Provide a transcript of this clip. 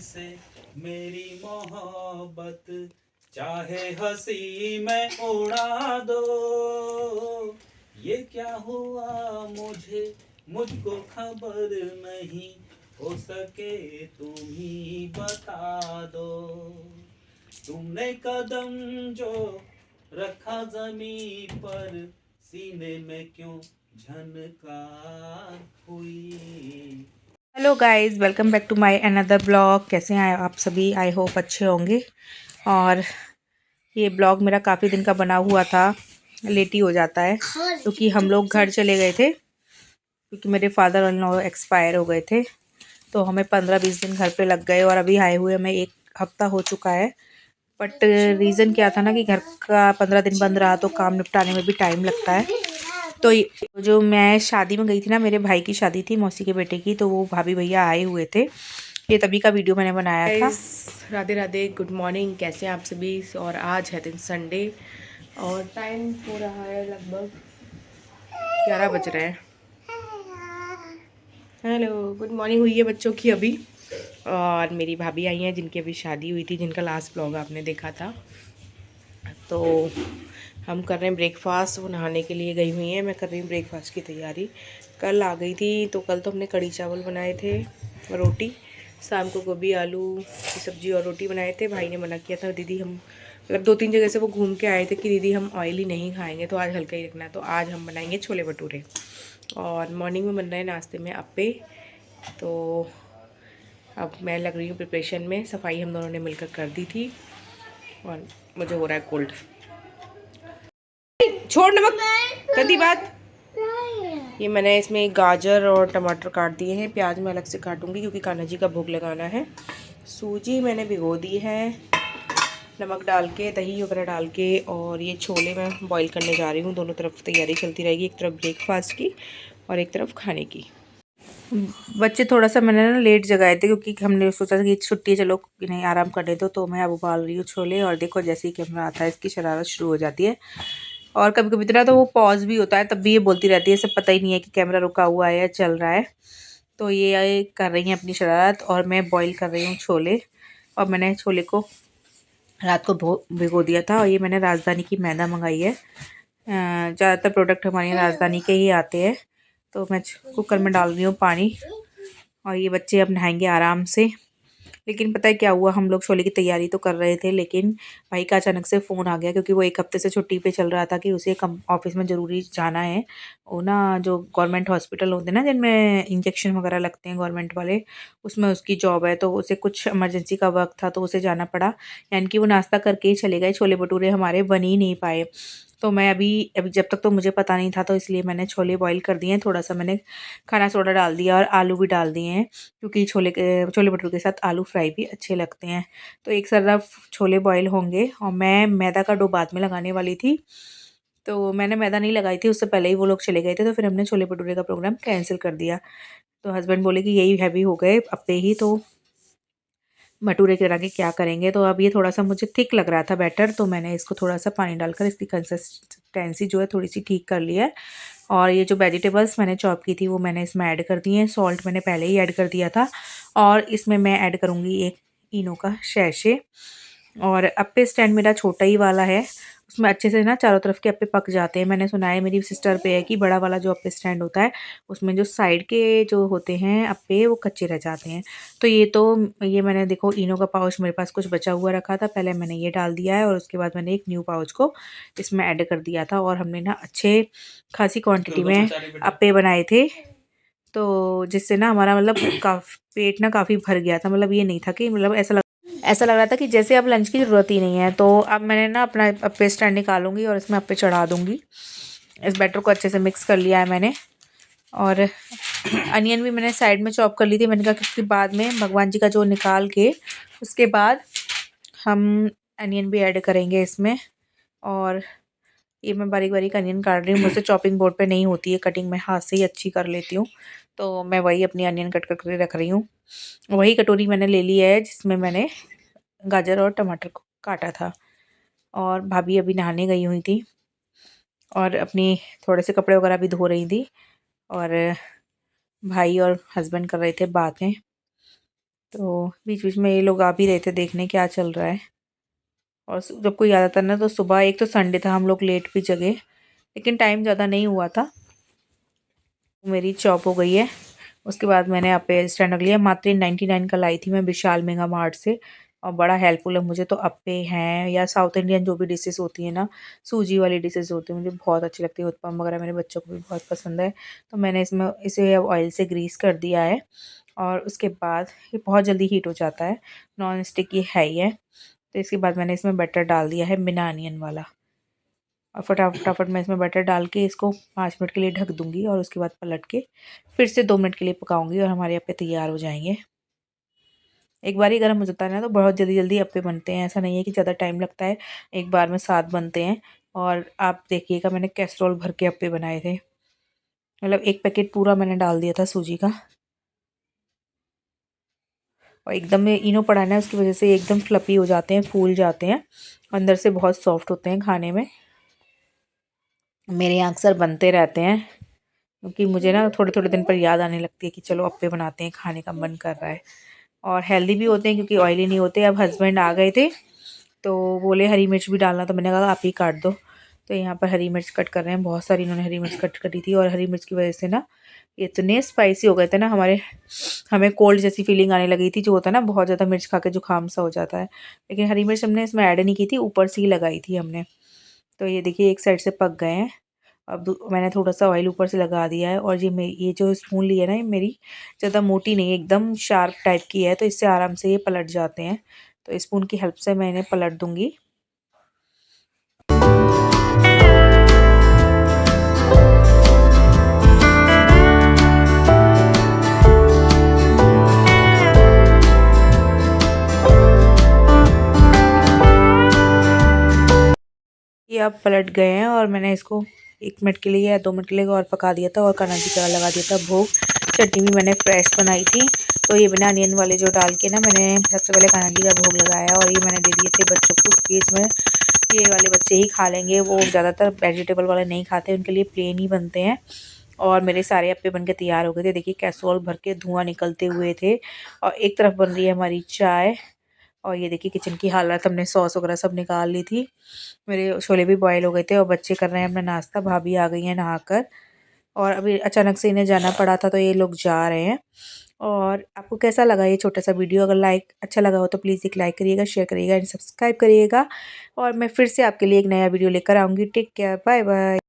से मेरी मोहब्बत, चाहे हंसी में उड़ा दो। ये क्या हुआ मुझे, मुझको खबर नहीं, हो सके तुम ही बता दो। तुमने कदम जो रखा जमीन पर, सीने में क्यों झनकार हुई। Hello guys, welcome back to my another blog. कैसे हैं आप सभी? आई होप अच्छे होंगे। और ये ब्लॉग मेरा काफ़ी दिन का बना हुआ था, लेट ही हो जाता है क्योंकि हम लोग घर चले गए थे क्योंकि मेरे फादर इन लॉ एक्सपायर हो गए थे। तो हमें 15-20 दिन घर पे लग गए और अभी आए हुए हमें 1 हफ्ता हो चुका है। बट रीज़न क्या था ना कि घर का 15 दिन बंद रहा तो काम निपटाने में भी टाइम लगता है। तो जो मैं शादी में गई थी ना, मेरे भाई की शादी थी, मौसी के बेटे की, तो वो भाभी भैया आए हुए थे। ये तभी का वीडियो मैंने बनाया था। Radhe Radhe, good morning. कैसे हैं आप सभी? और आज है दिन संडे और टाइम हो रहा है लगभग 11 बज रहे हैं। हेलो, गुड मॉर्निंग हुई है बच्चों की अभी। और मेरी भाभी आई हैं जिनकी अभी शादी हुई थी, जिनका लास्ट ब्लॉग आपने देखा था। तो हम कर रहे हैं ब्रेकफास्ट। वो नहाने के लिए गई हुई हैं, मैं कर रही हूँ ब्रेकफास्ट की तैयारी। कल आ गई थी तो कल तो हमने कढ़ी चावल बनाए थे, रोटी। शाम को गोभी आलू की सब्ज़ी और रोटी बनाए थे। भाई ने मना किया था, दीदी हम मतलब 2-3 जगह से वो घूम के आए थे कि दीदी हम ऑयली नहीं खाएंगे, तो आज हल्का ही रखना है। तो आज हम बनाएंगे छोले भटूरे। और मॉर्निंग में बन रहे हैं नाश्ते में अप्पे। तो अब मैं लग रही हूँ प्रिपरेशन में। सफाई हम दोनों ने मिलकर कर दी थी और मुझे हो रहा है कोल्ड। छोड़ नमक, गंदी बात। ये मैंने इसमें गाजर और टमाटर काट दिए हैं, प्याज मैं अलग से काटूंगी क्योंकि कान्हा जी का भोग लगाना है। सूजी मैंने भिगो दी है नमक डाल के, दही वगैरह डाल के। और ये छोले मैं बॉईल करने जा रही हूँ। दोनों तरफ तैयारी चलती रहेगी, एक तरफ ब्रेकफास्ट की और एक तरफ खाने की। बच्चे थोड़ा सा मैंने ना लेट जगाए थे क्योंकि हमने सोचा था कि छुट्टी है, चलो इन्हें आराम करने दो। तो मैं अब उबाल रही हूँ छोले और देखो जैसे ही कैमरा आता है इसकी शरारत शुरू हो जाती है। और कभी कभी इतना तो वो पॉज भी होता है, तब भी ये बोलती रहती है, सब पता ही नहीं है कि कैमरा रुका हुआ है या चल रहा है। तो ये कर रही हैं अपनी शरारत और मैं बॉईल कर रही हूँ छोले। और मैंने छोले को रात को भिगो दिया था। और ये मैंने राजधानी की मैदा मंगाई है। ज़्यादातर प्रोडक्ट हमारे यहाँ राजधानी के ही आते हैं। तो मैं कुकर में डाल रही हूँ पानी और ये बच्चे अब नहाएंगे आराम से। लेकिन पता है क्या हुआ, हम लोग छोले की तैयारी तो कर रहे थे लेकिन भाई का अचानक से फ़ोन आ गया क्योंकि वो 1 हफ्ते से छुट्टी पे चल रहा था कि उसे ऑफिस में ज़रूरी जाना है। वो ना जो गवर्नमेंट हॉस्पिटल होते हैं ना जिनमें इंजेक्शन वगैरह लगते हैं गवर्नमेंट वाले, उसमें उसकी जॉब है। तो उसे कुछ इमरजेंसी का वक्त था तो उसे जाना पड़ा। यानी कि वो नाश्ता करके ही चले गए, छोले भटूरे हमारे बन ही नहीं पाए। तो मैं अभी जब तक तो मुझे पता नहीं था तो इसलिए मैंने छोले बॉईल कर दिए हैं। थोड़ा सा मैंने खाना सोडा डाल दिया और आलू भी डाल दिए हैं क्योंकि छोले भटूरे के साथ आलू फ्राई भी अच्छे लगते हैं। तो एक तरफ छोले बॉईल होंगे और मैं मैदा का डो बाद में लगाने वाली थी। तो मैंने मैदा नहीं लगाई थी, उससे पहले ही वो लोग चले गए थे, तो फिर हमने छोले भटूरे का प्रोग्राम कैंसिल कर दिया। तो हस्बैंड बोले कि यही हैवी हो गए अप्पे ही, तो भटूरे के आगे क्या करेंगे। तो अब ये थोड़ा सा मुझे थिक लग रहा था बैटर, तो मैंने इसको थोड़ा सा पानी डालकर इसकी कंसिस्टेंसी जो है थोड़ी सी ठीक कर लिया है। और ये जो वेजिटेबल्स मैंने चॉप की थी वो मैंने इसमें ऐड कर दी हैं। सॉल्ट मैंने पहले ही ऐड कर दिया था। और इसमें मैं ऐड करूँगी एक इनो का सैशे। और अप्पे स्टैंड मेरा छोटा ही वाला है, उसमें अच्छे से ना चारों तरफ के अप्पे पक जाते हैं। मैंने सुना है मेरी सिस्टर पे है कि बड़ा वाला जो अप्पे स्टैंड होता है उसमें जो साइड के जो होते हैं अप्पे वो कच्चे रह जाते हैं। तो ये मैंने देखो इनो का पाउच मेरे पास कुछ बचा हुआ रखा था, पहले मैंने ये डाल दिया है और उसके बाद मैंने एक न्यू पाउच को इसमें ऐड कर दिया था। और हमने ना अच्छे खासी क्वांटिटी में अप्पे बनाए थे, तो जिससे ना हमारा मतलब पेट ना काफ़ी भर गया था। मतलब ये नहीं था कि मतलब ऐसा लग रहा था कि जैसे अब लंच की ज़रूरत ही नहीं है। तो अब मैंने ना अपना अप्पे स्टैंड निकालूंगी और इसमें अप्पे चढ़ा दूंगी। इस बैटर को अच्छे से मिक्स कर लिया है मैंने। और अनियन भी मैंने साइड में चॉप कर ली थी, मैंने कहा क्योंकि बाद में भगवान जी का जो निकाल के उसके बाद हम अनियन भी ऐड करेंगे इसमें। और ये मैं बारीक बारीक अनियन काट रही हूँ, मुझसे चॉपिंग बोर्ड पे नहीं होती है कटिंग, मैं हाथ से ही अच्छी कर लेती हूँ। तो मैं वही अपनी अनियन कट करके रख रही हूँ। वही कटोरी मैंने ले ली है जिसमें मैंने गाजर और टमाटर को काटा था। और भाभी अभी नहाने गई हुई थी और अपनी थोड़े से कपड़े वगैरह भी धो रही थी। और भाई और हस्बैंड कर रहे थे बातें। तो बीच बीच में ये लोग आ भी रहे थे देखने क्या चल रहा है। और जब कोई आता था ना तो सुबह, एक तो संडे था, हम लोग लेट भी जगे, लेकिन टाइम ज़्यादा नहीं हुआ था। मेरी चॉप हो गई है। उसके बाद मैंने अप्पे स्टैंड लिया, मात्र 99 का लाई थी मैं विशाल मेगा मार्ट से, और बड़ा हेल्पफुल है मुझे तो। अप्पे हैं या साउथ इंडियन जो भी डिशेस होती है ना, सूजी वाली डिशेस होती है, मुझे बहुत अच्छी लगती है। उत्पम वगैरह मेरे बच्चों को भी बहुत पसंद है। तो मैंने इसमें इसे ऑयल से ग्रीस कर दिया है, और उसके बाद ये बहुत जल्दी हीट हो जाता है, नॉन स्टिक ये है ही है। तो इसके बाद मैंने इसमें बटर डाल दिया है बिना अनियन वाला, और फटाफट मैं इसमें बटर डाल के इसको 5 मिनट के लिए ढक दूंगी, और उसके बाद पलट के फिर से 2 मिनट के लिए पकाऊंगी, और हमारे अप्पे तैयार हो जाएंगे। एक बार ही गर्म हो जाता है ना तो बहुत जल्दी जल्दी अप्पे बनते हैं, ऐसा नहीं है कि ज़्यादा टाइम लगता है, एक बार में 7 बनते हैं। और आप देखिएगा, मैंने कैसरोल भर के अप्पे बनाए थे, मतलब एक पैकेट पूरा मैंने डाल दिया था सूजी का। और एकदम में इनो पड़ा है ना, उसकी वजह से एकदम फ्लपी हो जाते हैं, फूल जाते हैं, अंदर से बहुत सॉफ्ट होते हैं खाने में। मेरे यहाँ अक्सर बनते रहते हैं, क्योंकि मुझे ना थोड़े थोड़े दिन पर याद आने लगती है कि चलो अप्पे बनाते हैं, खाने का मन कर रहा है। और हेल्दी भी होते हैं क्योंकि ऑयली नहीं होते। अब हस्बैंड आ गए थे तो बोले हरी मिर्च भी डालना, तो मैंने कहा आप ही काट दो। तो यहाँ पर हरी मिर्च कट कर रहे हैं, बहुत सारी इन्होंने हरी मिर्च कट करी थी, और हरी मिर्च की वजह से ना इतने स्पाइसी हो गए थे ना, हमें कोल्ड जैसी फीलिंग आने लगी थी, जो होता है ना बहुत ज़्यादा मिर्च खा के जुकाम सा हो जाता है। लेकिन हरी मिर्च हमने इसमें ऐड नहीं की थी, ऊपर से ही लगाई थी हमने। तो ये देखिए एक साइड से पक गए हैं। अब मैंने थोड़ा सा ऑयल ऊपर से लगा दिया है, और ये जो स्पून ली है ना, ये मेरी ज़्यादा मोटी नहीं है, एकदम शार्प टाइप की है, तो इससे आराम से ये पलट जाते हैं। तो स्पून की हेल्प से मैं इन्हें पलट दूंगी। ये अब पलट गए हैं, और मैंने इसको 1 मिनट के लिए या 2 मिनट के लिए और पका दिया था, और कान्हा जी का लगा दिया था भोग। चटनी भी मैंने फ्रेश बनाई थी। तो ये बिना अनियन वाले जो डाल के ना, मैंने सबसे पहले कान्हा जी का भोग लगाया, और ये मैंने दे दिए थे बच्चों को, क्योंकि इसमें ये वाले बच्चे ही खा लेंगे, वो ज़्यादातर वेजिटेबल वाले नहीं खाते, उनके लिए प्लेन ही बनते हैं। और मेरे सारे अप्पे बनके तैयार हो गए थे, देखिए कैसरोल भर के धुआं निकलते हुए थे। और एक तरफ बन रही है हमारी चाय, और ये देखिए किचन की हालत, हमने सॉस वगैरह सब निकाल ली थी। मेरे छोले भी बॉयल हो गए थे, और बच्चे कर रहे हैं अपना नाश्ता, भाभी आ गई हैं नहाकर। और अभी अचानक से इन्हें जाना पड़ा था, तो ये लोग जा रहे हैं। और आपको कैसा लगा ये छोटा सा वीडियो? अगर लाइक अच्छा लगा हो तो प्लीज़ एक लाइक करिएगा, शेयर करिएगा एंड सब्सक्राइब करिएगा। और मैं फिर से आपके लिए एक नया वीडियो लेकर आऊँगी। Take care, bye bye.